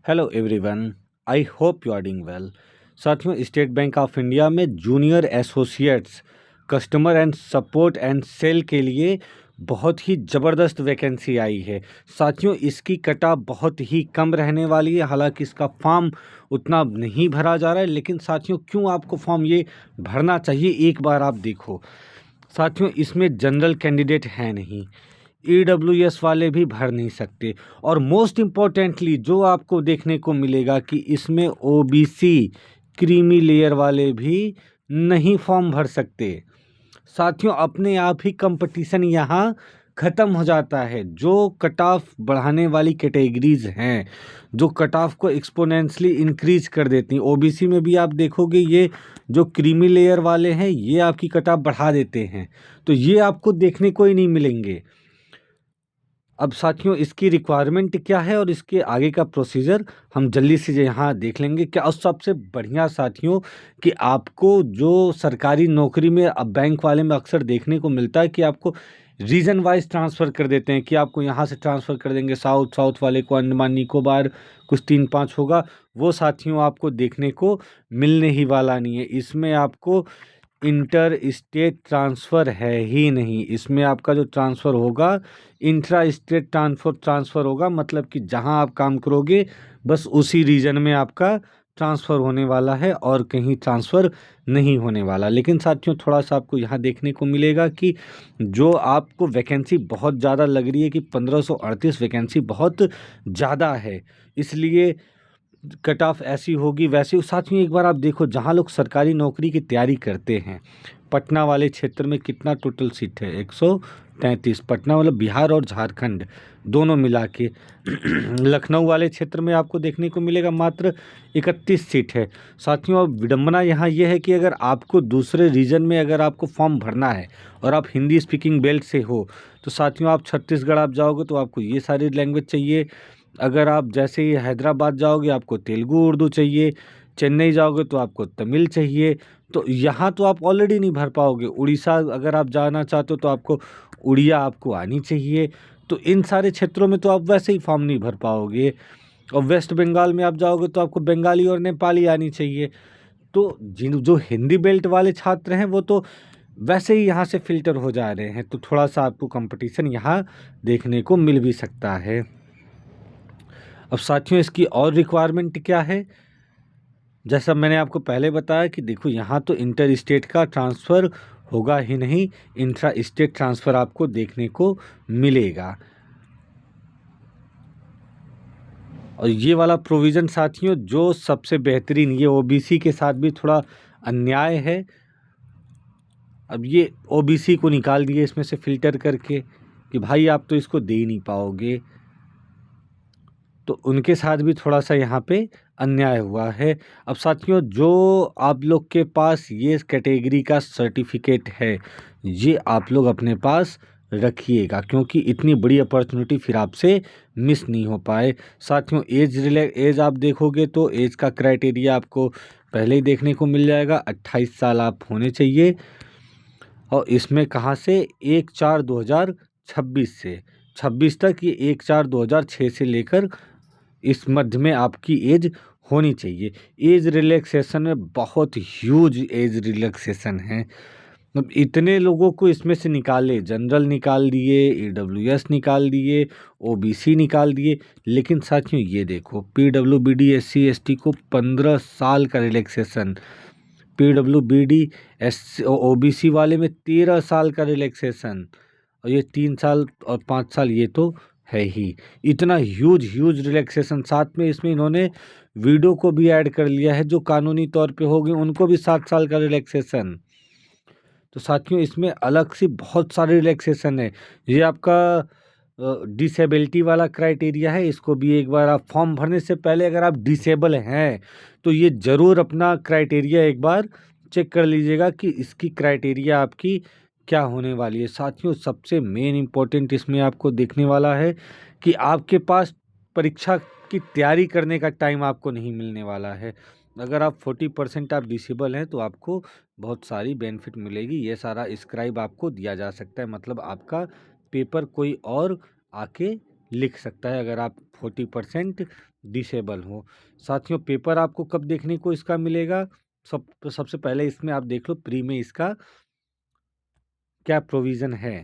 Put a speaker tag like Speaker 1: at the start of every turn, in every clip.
Speaker 1: Hello everyone, I hope you are doing well. साथियों, State Bank of India में junior associates customer and support and sale के लिए बहुत ही ज़बरदस्त vacancy आई है। साथियों, इसकी कटा बहुत ही कम रहने वाली है। हालांकि इसका फॉर्म उतना नहीं भरा जा रहा है, लेकिन साथियों क्यों आपको फॉर्म ये भरना चाहिए, एक बार आप देखो। साथियों, इसमें जनरल कैंडिडेट है नहीं, ईडब्ल्यूएस वाले भी भर नहीं सकते। और मोस्ट इम्पॉर्टेंटली जो आपको देखने को मिलेगा कि इसमें ओबीसी क्रीमी लेयर वाले भी नहीं फॉर्म भर सकते। साथियों, अपने आप ही कंपटीशन यहाँ ख़त्म हो जाता है। जो कट ऑफ बढ़ाने वाली कैटेगरीज हैं, जो कट ऑफ को एक्सपोनेंशियली इंक्रीज कर देती हैं, ओबीसी में भी आप देखोगे ये जो क्रीमी लेयर वाले हैं ये आपकी कट ऑफ बढ़ा देते हैं। तो ये आपको देखने को ही नहीं मिलेंगे। अब साथियों, इसकी रिक्वायरमेंट क्या है और इसके आगे का प्रोसीजर हम जल्दी से यहाँ देख लेंगे क्या। और सबसे बढ़िया साथियों कि आपको जो सरकारी नौकरी में अब बैंक वाले में अक्सर देखने को मिलता है कि आपको रीजन वाइज ट्रांसफ़र कर देते हैं, कि आपको यहाँ से ट्रांसफ़र कर देंगे साउथ वाले को अंडमान निकोबार, कुछ 3-5 होगा। वो साथियों आपको देखने को मिलने ही वाला नहीं है। इसमें आपको इंटर स्टेट ट्रांसफ़र है ही नहीं। इसमें आपका जो ट्रांसफ़र होगा इंट्रा स्टेट ट्रांसफ़र होगा, मतलब कि जहां आप काम करोगे बस उसी रीजन में आपका ट्रांसफ़र होने वाला है और कहीं ट्रांसफ़र नहीं होने वाला। लेकिन साथियों थोड़ा सा आपको यहाँ देखने को मिलेगा कि जो आपको वैकेंसी बहुत ज़्यादा लग रही है कि 1538 वैकेंसी बहुत ज़्यादा है, इसलिए कट ऑफ ऐसी होगी वैसी। साथ में एक बार आप देखो, जहाँ लोग सरकारी नौकरी की तैयारी करते हैं, पटना वाले क्षेत्र में कितना टोटल सीट है, 133। पटना मतलब बिहार और झारखंड दोनों मिला के। लखनऊ वाले क्षेत्र में आपको देखने को मिलेगा मात्र 31 सीट है। साथियों, अब विडंबना यहाँ ये है कि अगर आपको दूसरे रीजन में अगर आपको फॉर्म भरना है और आप हिंदी स्पीकिंग बेल्ट से हो, तो साथियों आप छत्तीसगढ़ आप जाओगे तो आपको ये सारी लैंग्वेज चाहिए। अगर आप जैसे ही हैदराबाद जाओगे आपको तेलुगु उर्दू चाहिए, चेन्नई जाओगे तो आपको तमिल चाहिए। तो यहाँ तो आप ऑलरेडी नहीं भर पाओगे। उड़ीसा अगर आप जाना चाहते हो तो आपको उड़िया आपको आनी चाहिए। तो इन सारे क्षेत्रों में तो आप वैसे ही फॉर्म नहीं भर पाओगे। और वेस्ट बंगाल में आप जाओगे तो आपको बंगाली और नेपाली आनी चाहिए। तो जिन जो हिंदी बेल्ट वाले छात्र हैं वो तो वैसे ही यहाँ से फ़िल्टर हो जा रहे हैं। तो थोड़ा सा आपको कंपटीशन यहाँ देखने को मिल भी सकता है। अब साथियों, इसकी और रिक्वायरमेंट क्या है, जैसा मैंने आपको पहले बताया कि देखो यहाँ तो इंटर स्टेट का ट्रांसफ़र होगा ही नहीं, इंट्रा स्टेट ट्रांसफ़र आपको देखने को मिलेगा। और ये वाला प्रोविज़न साथियों जो सबसे बेहतरीन, ये ओबीसी के साथ भी थोड़ा अन्याय है। अब ये ओबीसी को निकाल दिए इसमें से फ़िल्टर करके कि भाई आप तो इसको दे ही नहीं पाओगे, तो उनके साथ भी थोड़ा सा यहाँ पे अन्याय हुआ है। अब साथियों, जो आप लोग के पास ये कैटेगरी का सर्टिफिकेट है ये आप लोग अपने पास रखिएगा, क्योंकि इतनी बड़ी अपॉर्चुनिटी फिर आपसे मिस नहीं हो पाए। साथियों, एज आप देखोगे तो एज का क्राइटेरिया आपको पहले ही देखने को मिल जाएगा। 28 साल आप होने चाहिए। और इसमें कहाँ से, 1/4/2026 से 26 तक, ये 1/4/2006 से लेकर इस मध्य में आपकी एज होनी चाहिए। एज रिलैक्सेशन में बहुत ह्यूज एज रिलैक्सेशन है। अब इतने लोगों को इसमें से निकाले, जनरल निकाल दिए, ईडब्ल्यूएस निकाल दिए, ओबीसी निकाल दिए, लेकिन साथियों ये देखो पीडब्ल्यूबीडी एससी एसटी को 15 साल का रिलैक्सेशन, पीडब्ल्यूबीडी एस ओबीसी वाले में 13 साल का रिलैक्सेशन, और ये 3 साल और 5 साल ये तो है ही। इतना ह्यूज रिलैक्सेशन, साथ में इसमें इन्होंने वीडियो को भी ऐड कर लिया है, जो कानूनी तौर पे हो गए उनको भी 7 साल का रिलैक्सेशन। तो साथियों इसमें अलग से बहुत सारे रिलैक्सेशन है। ये आपका डिसेबिलिटी वाला क्राइटेरिया है, इसको भी एक बार आप फॉर्म भरने से पहले अगर आप डिसेबल हैं तो ये ज़रूर अपना क्राइटेरिया एक बार चेक कर लीजिएगा कि इसकी क्राइटेरिया आपकी क्या होने वाली है। साथियों, सबसे मेन इम्पोर्टेंट इसमें आपको देखने वाला है कि आपके पास परीक्षा की तैयारी करने का टाइम आपको नहीं मिलने वाला है। अगर आप 40% आप डिसेबल हैं तो आपको बहुत सारी बेनिफिट मिलेगी। ये सारा स्क्राइब आपको दिया जा सकता है, मतलब आपका पेपर कोई और आके लिख सकता है अगर आप 40% डिसेबल हो। साथियों, पेपर आपको कब देखने को इसका मिलेगा? सबसे पहले इसमें आप देख लो प्री में इसका क्या प्रोविज़न है।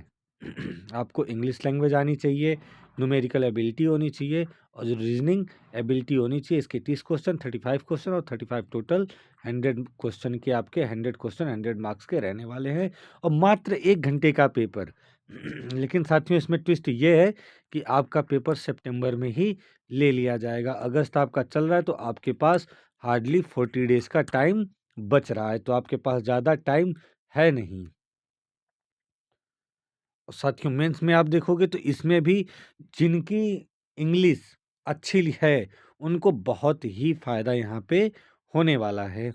Speaker 1: आपको इंग्लिश लैंग्वेज आनी चाहिए, न्यूमेरिकल एबिलिटी होनी चाहिए और जो रीजनिंग एबिलिटी होनी चाहिए। इसके 30 क्वेश्चन, 35 क्वेश्चन और 35 टोटल 100 क्वेश्चन के आपके 100 क्वेश्चन 100 मार्क्स के रहने वाले हैं और मात्र 1 घंटे का पेपर। लेकिन साथियों, इसमें ट्विस्ट ये है कि आपका पेपर सितंबर में ही ले लिया जाएगा। अगस्त आपका चल रहा है तो आपके पास हार्डली 40 डेज़ का टाइम बच रहा है, तो आपके पास ज़्यादा टाइम है नहीं। और साथियों, मेंस में आप देखोगे तो इसमें भी जिनकी इंग्लिश अच्छी है उनको बहुत ही फ़ायदा यहाँ पे होने वाला है।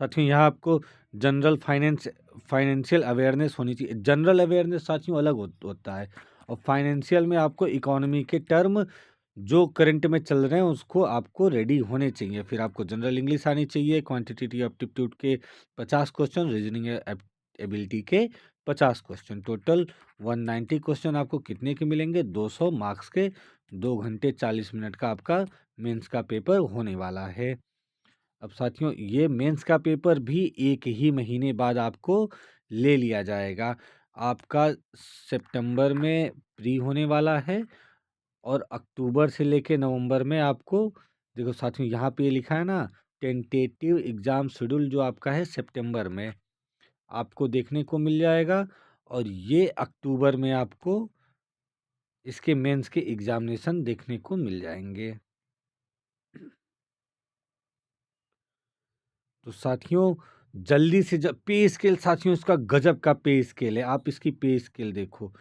Speaker 1: साथियों, यहाँ आपको जनरल फाइनेंशियल अवेयरनेस होनी चाहिए। जनरल अवेयरनेस साथियों अलग होता है और फाइनेंशियल में आपको इकोनॉमी के टर्म जो करंट में चल रहे हैं उसको आपको रेडी होने चाहिए। फिर आपको जनरल इंग्लिश आनी चाहिए, क्वांटिटेटिव एप्टीट्यूड के 50 क्वेश्चन, रीजनिंग एबिलिटी के 50 क्वेश्चन, टोटल 190 क्वेश्चन आपको कितने के मिलेंगे? 200 मार्क्स के। 2 घंटे 40 मिनट का आपका मेंस का पेपर होने वाला है। अब साथियों, ये मेंस का पेपर भी 1 ही महीने बाद आपको ले लिया जाएगा। आपका सितंबर में प्री होने वाला है और अक्टूबर से लेके नवंबर में आपको, देखो साथियों यहाँ पे लिखा है ना, टेंटेटिव एग्ज़ाम शेड्यूल जो आपका है सितंबर में आपको देखने को मिल जाएगा और ये अक्टूबर में आपको इसके मेंस के एग्ज़ामिनेशन देखने को मिल जाएँगे। तो साथियों, जल्दी से पे स्केल साथियों इसका गजब का पे स्केल है। आप इसकी पे स्केल देखो,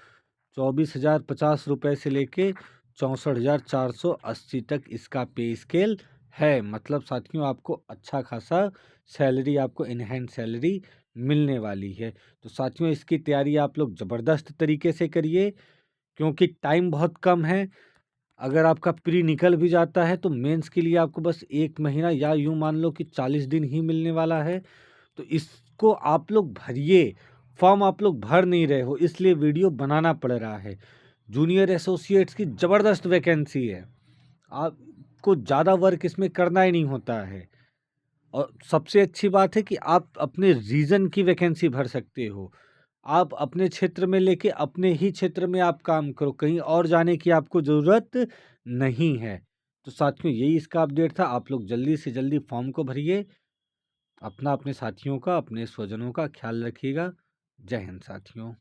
Speaker 1: 24,050 रुपए से लेके 64,480 तक इसका पे स्केल है। मतलब साथियों आपको अच्छा खासा सैलरी, आपको इन हैंड सैलरी मिलने वाली है। तो साथियों, इसकी तैयारी आप लोग ज़बरदस्त तरीके से करिए क्योंकि टाइम बहुत कम है। अगर आपका प्री निकल भी जाता है तो मेंस के लिए आपको बस 1 महीना या यूँ मान लो कि 40 दिन ही मिलने वाला है। तो इसको आप लोग भरिए। फॉर्म आप लोग भर नहीं रहे हो इसलिए वीडियो बनाना पड़ रहा है। जूनियर एसोसिएट्स की ज़बरदस्त वैकेंसी है। आपको ज़्यादा वर्क इसमें करना ही नहीं होता है और सबसे अच्छी बात है कि आप अपने रीजन की वैकेंसी भर सकते हो। आप अपने क्षेत्र में लेके अपने ही क्षेत्र में आप काम करो, कहीं और जाने की आपको ज़रूरत नहीं है। तो साथियों, यही इसका अपडेट था। आप लोग जल्दी से जल्दी फॉर्म को भरिए। अपना, अपने साथियों का, अपने स्वजनों का ख्याल रखिएगा। जय हिंद साथियों।